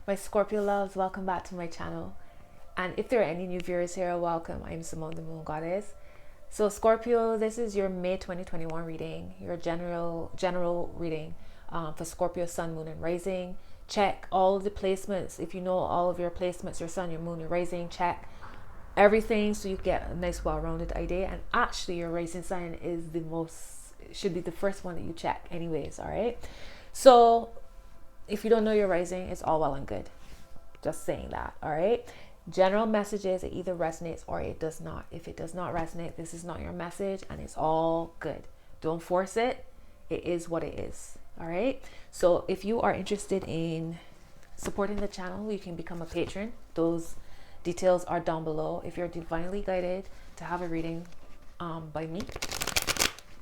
My Scorpio loves, welcome back to my channel. And if there are any new viewers here, welcome. I'm Simone, the Moon Goddess. So Scorpio, this is your May 2021 reading, your general reading for Scorpio, Sun, Moon, and Rising. Check all of the placements. If you know all of your placements, your Sun, your Moon, your Rising, check everything so you get a nice, well-rounded idea. And actually, your rising sign is should be the first one that you check, anyways. All right. So if you don't know your rising, it's all well and good. Just saying that. All right. General messages, it either resonates or it does not. If it does not resonate, this is not your message, and it's all good. Don't force it. It is what it is. All right. So if you are interested in supporting the channel, you can become a patron. Those details are down below. If you're divinely guided to have a reading by me,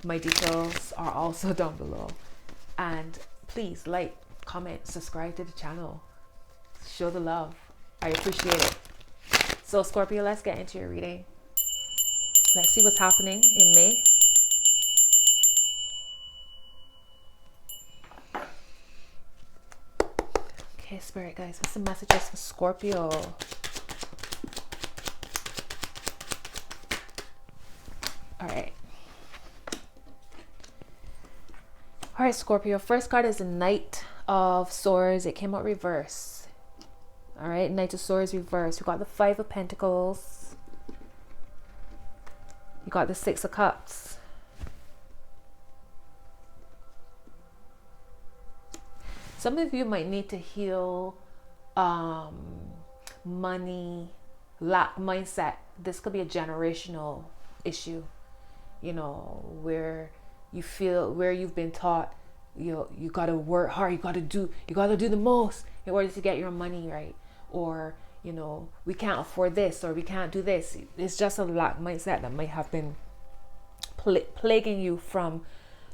my details are also down below. And please like, comment, subscribe to the channel. Show the love. I appreciate it. So Scorpio, let's get into your reading. Let's see what's happening in May. Okay, Spirit guys, what's the messages for Scorpio? All right. All right, Scorpio. First card is the Knight of Swords. It came out reverse. All right, Knight of Swords reverse. You got the Five of Pentacles. You got the Six of Cups. Some of you might need to heal money, lack mindset. This could be a generational issue, you know, where you feel, where you've been taught, you got to work hard, you got to do the most in order to get your money right. Or, you know, we can't afford this, or we can't do this. It's just a lack mindset that might have been plaguing you from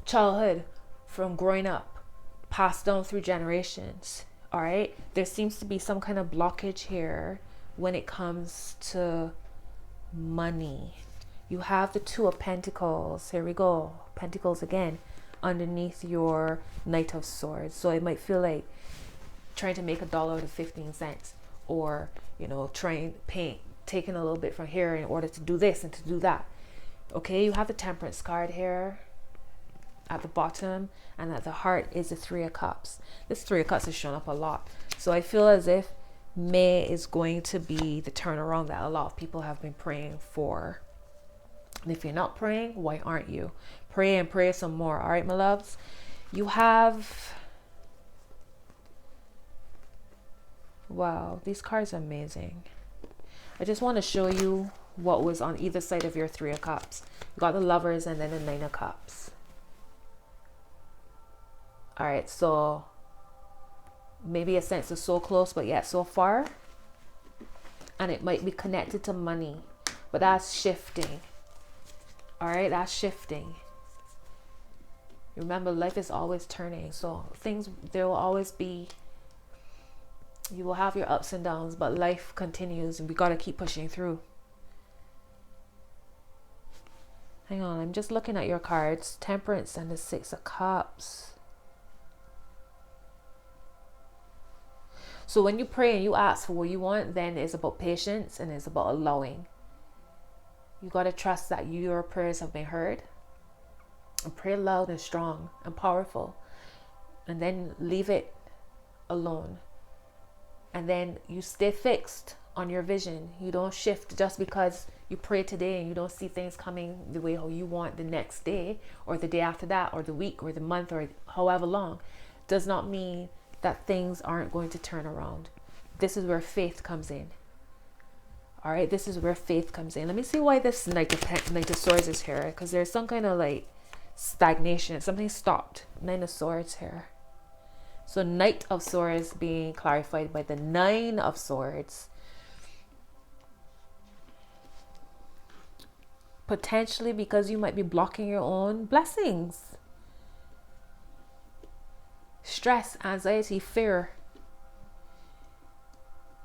childhood, from growing up, passed down through generations. All right. There seems to be some kind of blockage here when it comes to money. You have the Two of Pentacles. Here we go. Pentacles again underneath your Knight of Swords. So it might feel like trying to make $1 out of 15 cents, or, you know, taking a little bit from here in order to do this and to do that. Okay, you have the Temperance card here at the bottom, and at the heart is the Three of Cups. This Three of Cups has shown up a lot. So I feel as if May is going to be the turnaround that a lot of people have been praying for. And if you're not praying, why aren't you? Pray and pray some more. All right, my loves. You have... Wow, these cards are amazing. I just want to show you what was on either side of your Three of Cups. You got the Lovers and then the Nine of Cups. All right, so maybe a sense of so close, but yet so far. And it might be connected to money, but that's shifting. All right, that's shifting. Remember, life is always turning. So there will always be, you will have your ups and downs, but life continues and we got to keep pushing through. Hang on, I'm just looking at your cards. Temperance and the Six of Cups. So when you pray and you ask for what you want, then it's about patience and it's about allowing. You got to trust that your prayers have been heard. And pray loud and strong and powerful. And then leave it alone. And then you stay fixed on your vision. You don't shift just because you pray today and you don't see things coming the way how you want the next day, or the day after that, or the week, or the month, or however long. Does not mean that things aren't going to turn around. This is where faith comes in. All right, this is where faith comes in. Let me see why this Knight of Swords is here, because there's some kind of like stagnation. Something stopped. Nine of Swords here. So Knight of Swords being clarified by the Nine of Swords. Potentially because you might be blocking your own blessings. Stress, anxiety, fear.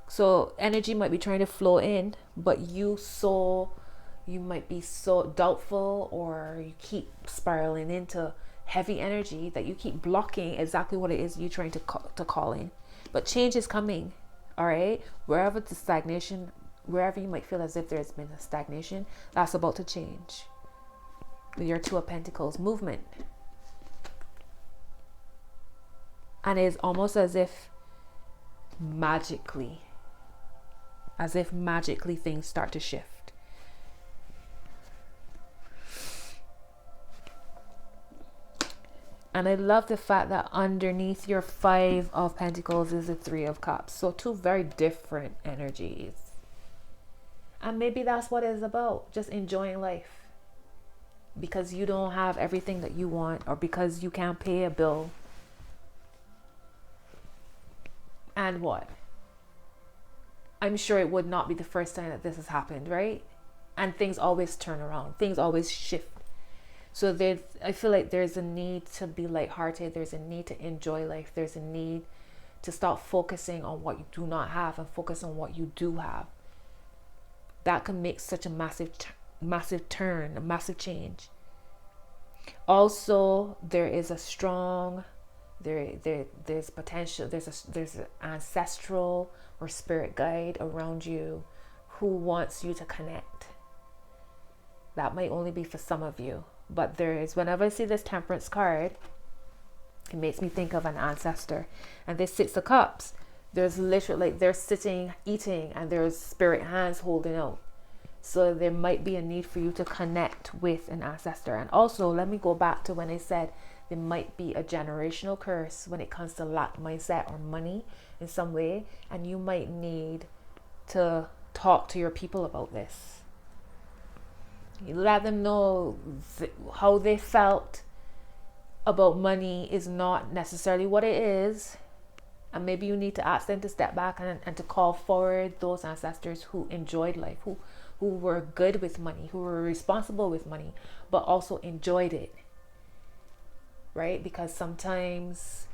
So energy might be trying to flow in, but you might be so doubtful, or you keep spiraling into heavy energy that you keep blocking exactly what it is you're trying to call in. But change is coming, all right? Wherever the stagnation, wherever you might feel as if there's been a stagnation, that's about to change. With your Two of Pentacles movement. And it's almost as if magically things start to shift. And I love the fact that underneath your Five of Pentacles is the Three of Cups. So two very different energies. And maybe that's what it's about. Just enjoying life. Because you don't have everything that you want, or because you can't pay a bill. And what? I'm sure it would not be the first time that this has happened, right? And things always turn around. Things always shift. So I feel like there's a need to be lighthearted. There's a need to enjoy life. There's a need to start focusing on what you do not have and focus on what you do have. That can make such a massive turn, a massive change. Also, there is a strong, there's potential, there's an ancestral or spirit guide around you who wants you to connect. That might only be for some of you, but there is, whenever I see this Temperance card, it makes me think of an ancestor. And this Six of Cups, there's literally, like, they're sitting eating and there's spirit hands holding out. So there might be a need for you to connect with an ancestor. And also, let me go back to when I said there might be a generational curse when it comes to lack mindset or money in some way. And you might need to talk to your people about this. You let them know how they felt about money is not necessarily what it is. And maybe you need to ask them to step back and to call forward those ancestors who enjoyed life, who were good with money, who were responsible with money, but also enjoyed it, right? Because sometimes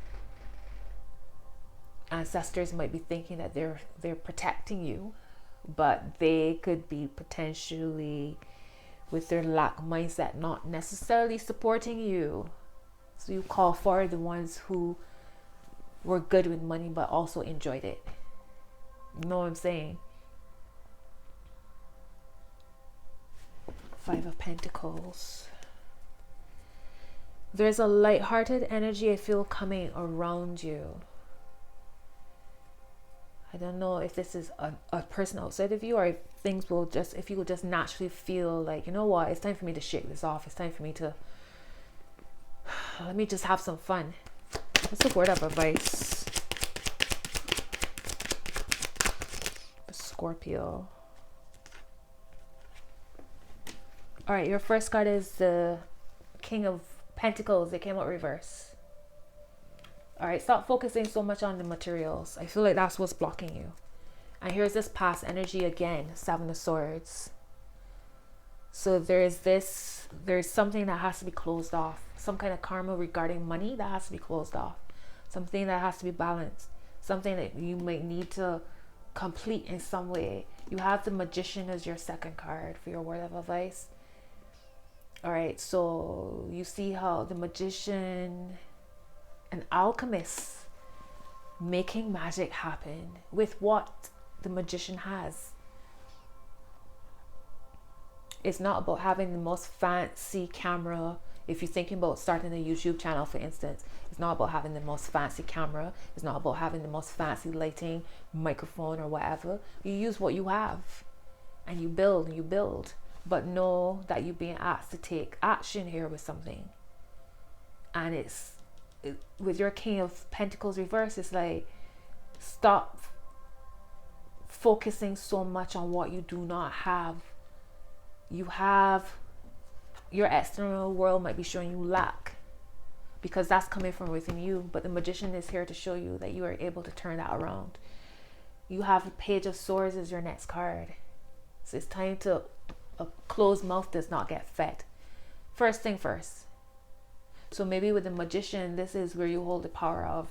ancestors might be thinking that they're protecting you, but they could be potentially, with their lack mindset, not necessarily supporting you. So you call forward the ones who were good with money, but also enjoyed it. You know what I'm saying? Five of Pentacles. There's a light-hearted energy I feel coming around you. I don't know if this is a person outside of you, or if things will just, if you will just naturally feel like, you know what, it's time for me to shake this off. It's time for me to, let me just have some fun. What's the word of advice? Scorpio. All right, your first card is the King of Pentacles. They came out reverse. All right, stop focusing so much on the materials. I feel like that's what's blocking you. And here's this past energy again, Seven of Swords. So there's something that has to be closed off. Some kind of karma regarding money that has to be closed off. Something that has to be balanced. Something that you might need to complete in some way. You have the Magician as your second card for your word of advice. All right, so you see how the Magician, an alchemist, making magic happen with what the Magician has. It's not about having the most fancy camera. If you're thinking about starting a YouTube channel, for instance, it's not about having the most fancy camera. It's not about having the most fancy lighting, microphone, or whatever. You use what you have and you build and you build. But know that you're being asked to take action here with something. And with your King of Pentacles reverse, it's like, stop focusing so much on what you do not have. You have, your external world might be showing you lack, because that's coming from within you. But the Magician is here to show you that you are able to turn that around. You have a Page of Swords as your next card. So it's time to, a closed mouth does not get fed. First thing first. So maybe with the Magician, this is where you hold the power of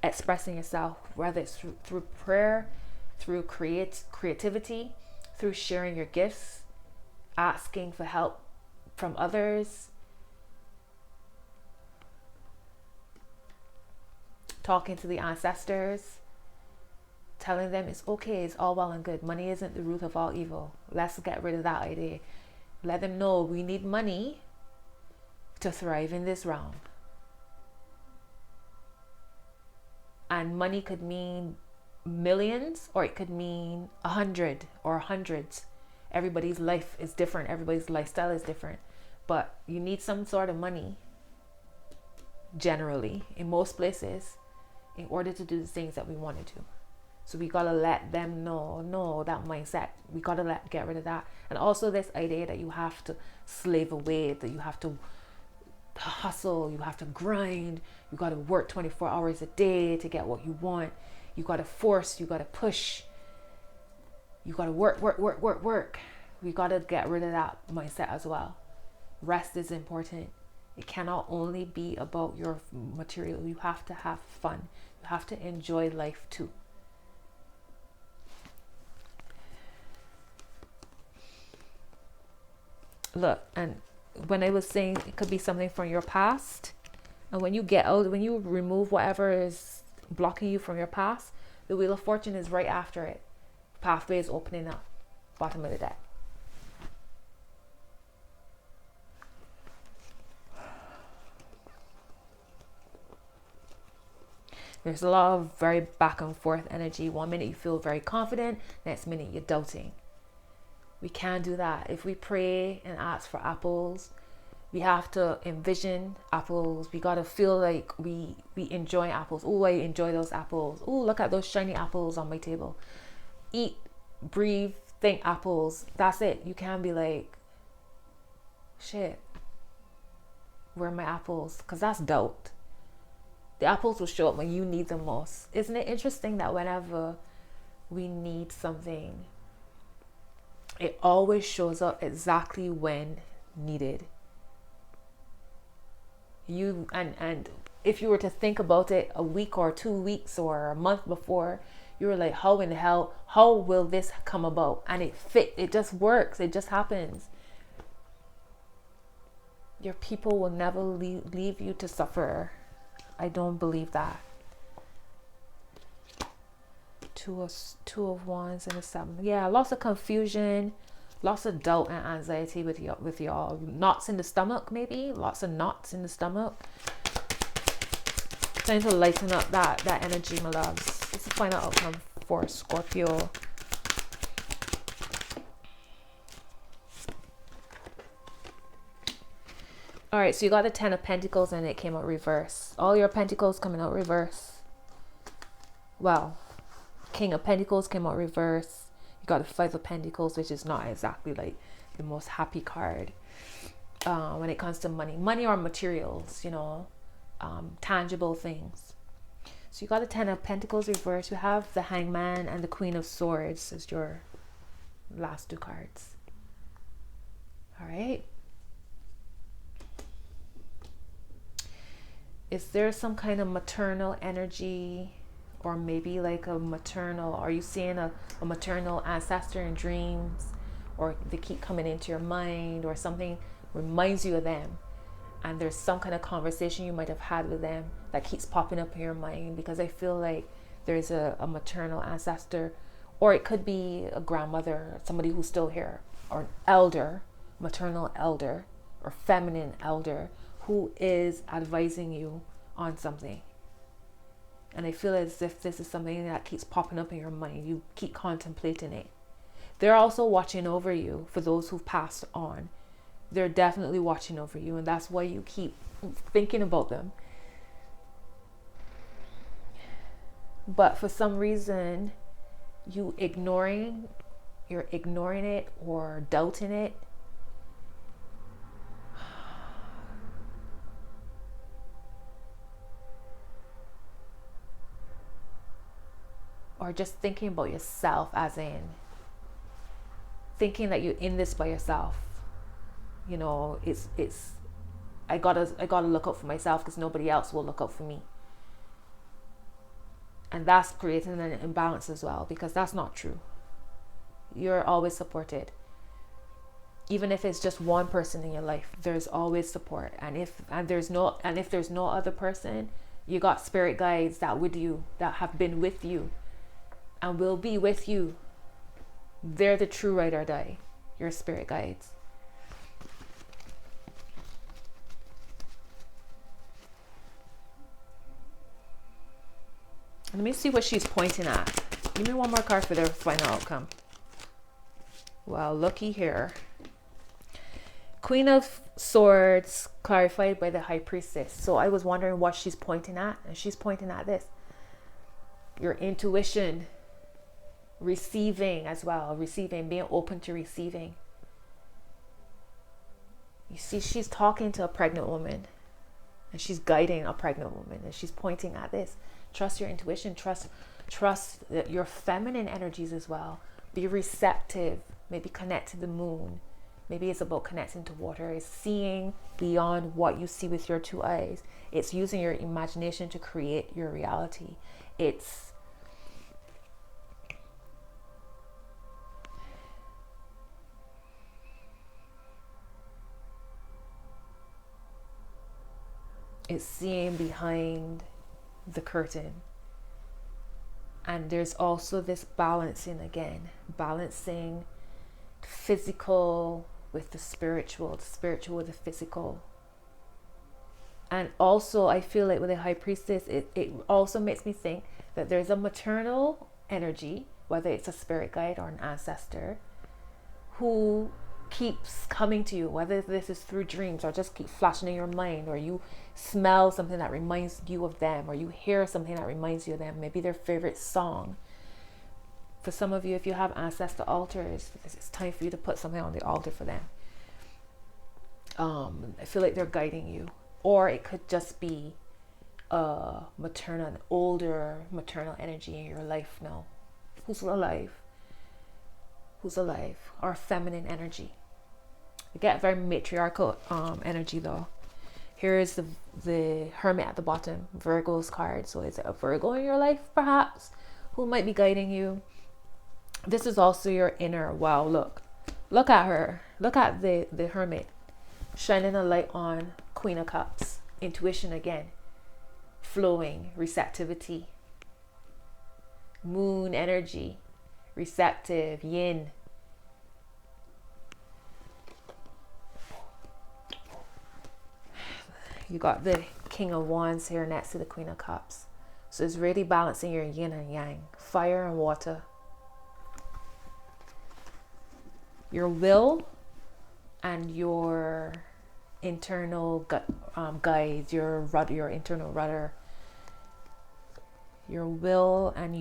expressing yourself, whether it's through prayer, through creativity, through sharing your gifts, asking for help from others, talking to the ancestors, telling them it's okay, it's all well and good. Money isn't the root of all evil. Let's get rid of that idea. Let them know we need money to thrive in this realm. And money could mean millions, or it could mean 100 or hundreds. Everybody's life is different. Everybody's lifestyle is different. But you need some sort of money, generally, in most places, in order to do the things that we want to do. So we gotta let them know, no, that mindset, we gotta get rid of that. And also this idea that you have to slave away, that you have to hustle, you have to grind, you gotta work 24 hours a day to get what you want. You gotta force, you gotta push, you gotta work. We gotta get rid of that mindset as well. Rest is important. It cannot only be about your material. You have to have fun. You have to enjoy life too. Look, and when I was saying it could be something from your past, and when you get out, when you remove whatever is blocking you from your past, the Wheel of Fortune is right after it. Pathway is opening up. Bottom of the deck. There's a lot of very back and forth energy. 1 minute you feel very confident, next minute you're doubting. We can't do that. If we pray and ask for apples, we have to envision apples. We got to feel like we enjoy apples. Oh, I enjoy those apples. Oh, look at those shiny apples on my table. Eat, breathe, think apples. That's it. You can't be like, shit, where are my apples? Because that's doubt. The apples will show up when you need them most. Isn't it interesting that whenever we need something, it always shows up exactly when needed? And if you were to think about it a week or 2 weeks or a month before, you were like, how in the hell, how will this come about? And it just works. It just happens. Your people will never leave you to suffer. I don't believe that. Two of Wands and a 7. Yeah, lots of confusion, lots of doubt and anxiety with y'all. Knots in the stomach, maybe. Lots of knots in the stomach. Trying to lighten up that energy, my loves. It's the final outcome for Scorpio. All right, so you got the 10 of Pentacles and it came out reverse. All your Pentacles coming out reverse. Well, King of Pentacles came out reverse. You got the 5 of Pentacles, which is not exactly like the most happy card when it comes to money or materials, you know, tangible things. So you got the 10 of Pentacles reverse. You have the Hangman and the Queen of Swords as your last 2 cards. All right. Is there some kind of maternal energy, or maybe like a maternal, are you seeing a maternal ancestor in dreams, or they keep coming into your mind, or something reminds you of them, and there's some kind of conversation you might have had with them that keeps popping up in your mind? Because I feel like there's a maternal ancestor, or it could be a grandmother, somebody who's still here, or an elder, maternal elder, or feminine elder, who is advising you on something. And I feel as if this is something that keeps popping up in your mind. You keep contemplating it. They're also watching over you. For those who've passed on, they're definitely watching over you, and that's why you keep thinking about them. But for some reason, you're ignoring it or doubting it. Or just thinking about yourself, as in thinking that you're in this by yourself. You know, it's I gotta look out for myself because nobody else will look out for me. And that's creating an imbalance as well, because that's not true. You're always supported. Even if it's just one person in your life, there's always support. And if there's no other person, you got spirit guides that have been with you and will be with you. They're the true ride or die, your spirit guides. Let me see what she's pointing at. Give me one more card for their final outcome. Well, looky here. Queen of Swords clarified by the High Priestess. So I was wondering what she's pointing at, and she's pointing at this. Your intuition, receiving as well, receiving, being open to receiving. You see, she's talking to a pregnant woman, and she's guiding a pregnant woman, and she's pointing at this. Trust your intuition, trust your feminine energies as well. Be receptive, maybe connect to the moon. Maybe it's about connecting to water. It's seeing beyond what you see with your two eyes. It's using your imagination to create your reality. It's seeing behind the curtain. And there's also this balancing again, balancing physical with the spiritual with the physical. And also I feel like with the High Priestess, it also makes me think that there's a maternal energy, whether it's a spirit guide or an ancestor, who keeps coming to you, whether this is through dreams or just keep flashing in your mind, or you smell something that reminds you of them, or you hear something that reminds you of them, maybe their favorite song. For some of you, if you have ancestor altars, it's time for you to put something on the altar for them. I feel like they're guiding you. Or it could just be an older maternal energy in your life now. Who's alive? Or feminine energy. I get very matriarchal energy though. Here is the Hermit at the bottom, Virgo's card. So is it a Virgo in your life perhaps who might be guiding you? This is also your inner. Wow, look at her. Look at the Hermit shining a light on Queen of Cups. Intuition again, flowing, receptivity. Moon energy, receptive, yin. You got the King of Wands here next to the Queen of Cups. So it's really balancing your yin and yang, fire and water. Your will and your internal guides, your internal rudder. Your will and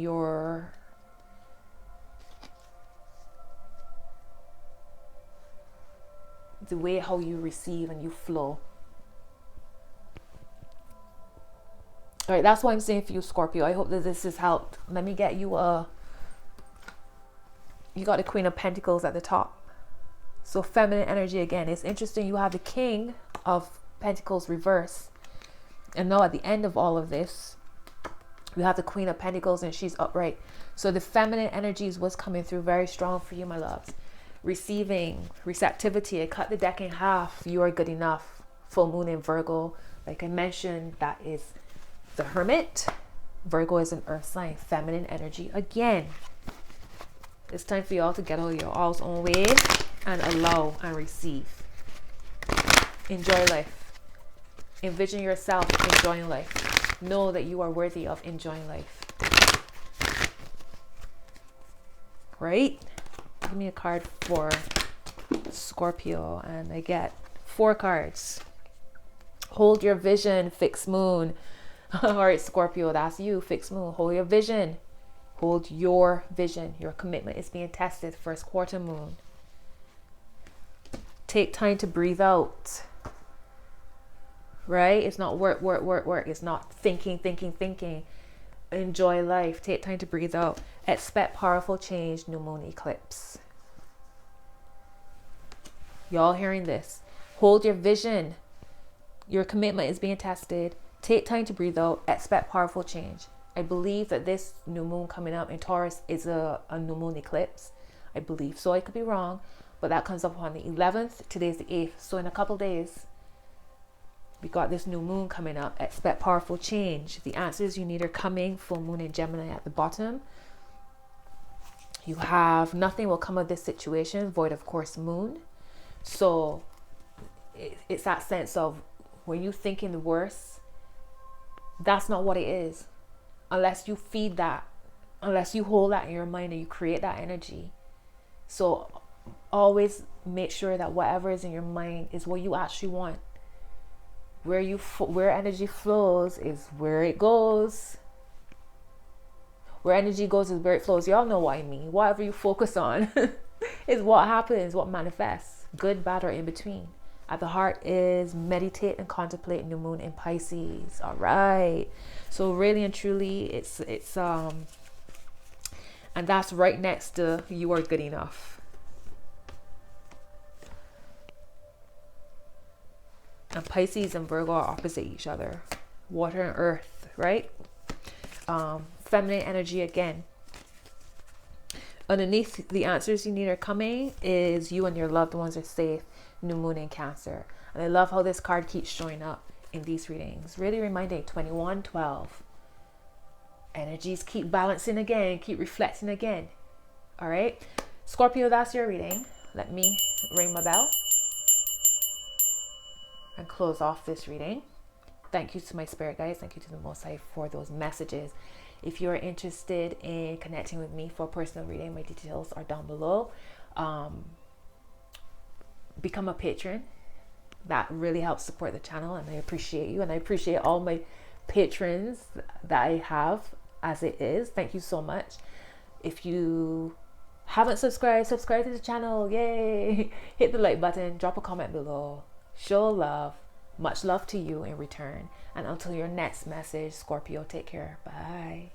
the way how you receive and you flow. All right, that's what I'm saying for you, Scorpio. I hope that this has helped. Let me get you you got the Queen of Pentacles at the top. So feminine energy again. It's interesting. You have the King of Pentacles reverse. And now at the end of all of this, we have the Queen of Pentacles and she's upright. So the feminine energies was coming through very strong for you, my loves. Receiving, receptivity. I cut the deck in half. You are good enough. Full moon in Virgo. Like I mentioned, that is the Hermit. Virgo is an earth sign. Feminine energy again. It's time for y'all to get all your all's own way and allow and receive. Enjoy life. Envision yourself enjoying life. Know that you are worthy of enjoying life. Right? Give me a card for Scorpio and I get 4 cards. Hold your vision, fixed moon. All right, Scorpio, that's you, fixed moon. Hold your vision. Hold your vision. Your commitment is being tested. First quarter moon. Take time to breathe out. Right? It's not work. It's not thinking. Enjoy life. Take time to breathe out. Expect powerful change. New moon eclipse. Y'all hearing this? Hold your vision. Your commitment is being tested. Take time to breathe out. Expect powerful change. I believe that this new moon coming up in Taurus is a new moon eclipse. I believe so. I could be wrong, but that comes up on the 11th. Today's the 8th. So in a couple days, we got this new moon coming up. Expect powerful change. The answers you need are coming. Full moon in Gemini at the bottom. You have nothing will come of this situation, void of course moon. So it's that sense of when you thinking the worst, that's not what it is. Unless you feed that, unless you hold that in your mind and you create that energy. So always make sure that whatever is in your mind is what you actually want. Where energy flows is where it goes. Where energy goes is where it flows. Y'all know what I mean. Whatever you focus on is what happens, what manifests, good, bad, or in between. At the heart is meditate and contemplate new moon in Pisces. All right. So really and truly, it's and that's right next to you are good enough. And Pisces and Virgo are opposite each other. Water and earth, right? Feminine energy again. Underneath the answers you need are coming is you and your loved ones are safe. New moon in Cancer. And I love how this card keeps showing up in these readings. Really reminding 21-12. Energies keep balancing again, keep reflecting again. All right. Scorpio, that's your reading. Let me ring my bell and close off this reading. Thank you to my spirit guides. Thank you to the Most High for those messages. If you're interested in connecting with me for a personal reading, my details are down below. Become a patron. That really helps support the channel, and I appreciate you, and I appreciate all my patrons that I have as it is. Thank you so much. If you haven't subscribed, subscribe to the channel. Yay! Hit the like button, drop a comment below, show love. Much love to you in return. And until your next message, Scorpio, take care. Bye.